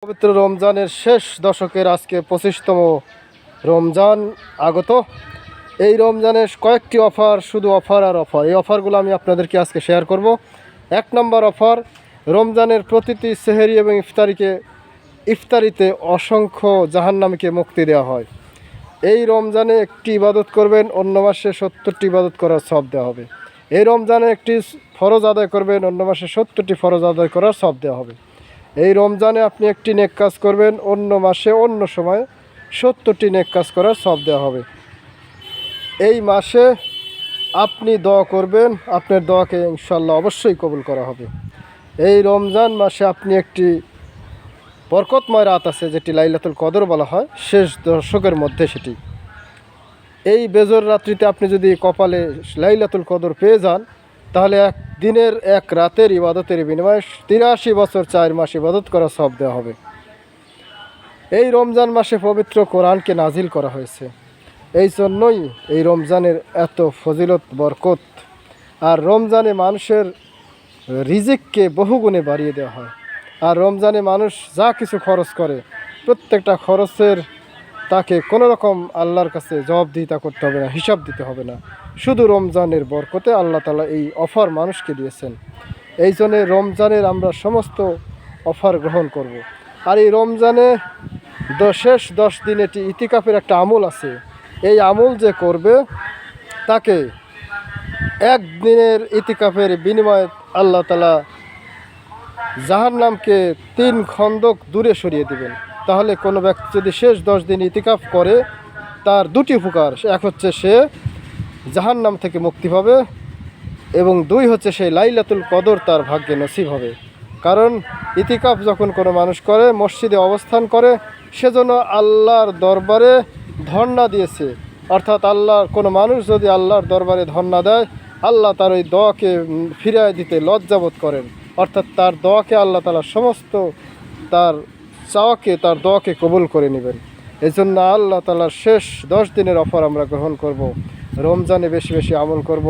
পবিত্র রমজানের শেষ দশকের আজকে 25তম রমজান আগত। এই রমজানের কয়েকটি অফার, শুধু অফার আর অফার। এই অফারগুলো আমি আপনাদেরকে আজকে শেয়ার করব। 1 নম্বর অফার, রমজানের প্রতিটি সেহরি এবং ইফতারিতে অসংখ্য জাহান্নামীকে মুক্তি দেওয়া হয়। এই রমজানে একটি ইবাদত করবেন, অন্য মাসে 70টি ইবাদত করার সওয়াব দেওয়া হবে। এই রমজানে একটি ফরজ আদায় করবেন, অন্য মাসে 70টি ফরজ আদায় করার সওয়াব দেওয়া হবে। এই রমজানে আপনি একটি নেক কাজ করবেন, অন্য মাসে অন্য সময় 70টি নেক কাজ করার সওয়াব দেওয়া হবে। এই মাসে আপনি দোয়া করবেন, আপনার দোয়াকে ইনশাআল্লাহ অবশ্যই কবুল করা হবে। এই রমজান মাসে আপনি একটি বরকতময় রাত আছে, যেটি লাইলাতুল কদর বলা হয়, শেষ দশকের মধ্যে সেটি। এই বেজর রাত্রিতে আপনি যদি কপালে লাইলাতুল কদর পেয়ে যান, তাহলে এক দিনের এক রাতের ইবাদতের বিনিময়ে 83 বছর 4 মাস ইবাদত করার সওয়াব দেওয়া হবে। এই রমজান মাসে পবিত্র কোরআনকে নাজিল করা হয়েছে, এই জন্যই এই রমজানের এত ফজিলত বরকত। আর রমজানে মানুষের রিজিককে বহুগুণে বাড়িয়ে দেওয়া হয়। আর রমজানে মানুষ যা কিছু খরচ করে, প্রত্যেকটা খরচের তাকে কোনো রকম আল্লাহর কাছে জবাবদিহিতা করতে হবে না, হিসাব দিতে হবে না। শুধু রমজানের বরকতে আল্লাহ তাআলা এই অফার মানুষকে দিয়েছেন। এই জন্য রমজানের আমরা সমস্ত অফার গ্রহণ করব। আর এই রমজানে শেষ 10 দিন এটি ইতিকাফের একটা আমল আছে। এই আমল যে করবে, তাকে একদিনের ইতিকাফের বিনিময়ে আল্লাহ তাআলা জাহান্নামকে 3 খন্দক দূরে সরিয়ে দিবেন। তাহলে কোনো ব্যক্তি যদি শেষ 10 দিন ইতিকাফ করে, তার 2টি উপকার। এক হচ্ছে সে জাহান্নাম থেকে মুক্তি পাবে, এবং 2 হচ্ছে সেই লাইলাতুল কদর তার ভাগ্যে নসিব হবে। কারণ ইতিকাফ যখন কোনো মানুষ করে, মসজিদে অবস্থান করে, সেজন্য আল্লাহর দরবারে ধর্ণা দিয়েছে। অর্থাৎ আল্লাহর কোনো মানুষ যদি আল্লাহর দরবারে ধর্ণা দেয়, আল্লাহ তার ওই দোয়াকে ফিরিয়ে দিতে লজ্জাবোধ করেন। অর্থাৎ তার দোয়াকে আল্লাহ তাআলা সমস্ত তার চাওয়াকে, তার দোয়াকে কবুল করে নেবেন। এই জন্য আল্লাহ তাআলার শেষ 10 দিনের অফার আমরা গ্রহণ করব, রমজানে বেশি বেশি আমল করব।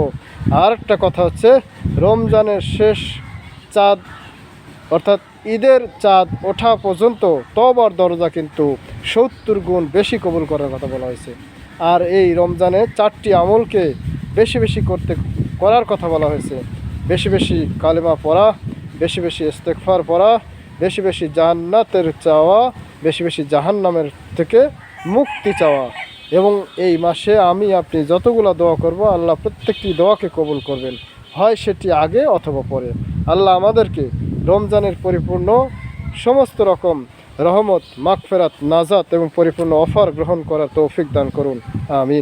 আর একটা কথা হচ্ছে, রমজানের শেষ চাঁদ অর্থাৎ ঈদের চাঁদ ওঠা পর্যন্ত তওবার দরজা কিন্তু 70 গুণ বেশি কবুল করার কথা বলা হয়েছে। আর এই রমজানে 4টি আমলকে বেশি বেশি করার কথা বলা হয়েছে। বেশি বেশি কালেমা পড়া, বেশি বেশি ইস্তেগফার পড়া, বেশি বেশি জান্নাতের চাওয়া, বেশি বেশি জাহান্নামের থেকে মুক্তি চাওয়া। এবং এই মাসে আপনি যতগুলো দোয়া করব, আল্লাহ প্রত্যেকটি দোয়াকে কবুল করবেন, হয় সেটি আগে অথবা পরে। আল্লাহ আমাদেরকে রমজানের পরিপূর্ণ সমস্ত রকম রহমত, মাগফিরাত, নাজাত এবং পরিপূর্ণ অফার গ্রহণ করার তৌফিক দান করুন। আমিন।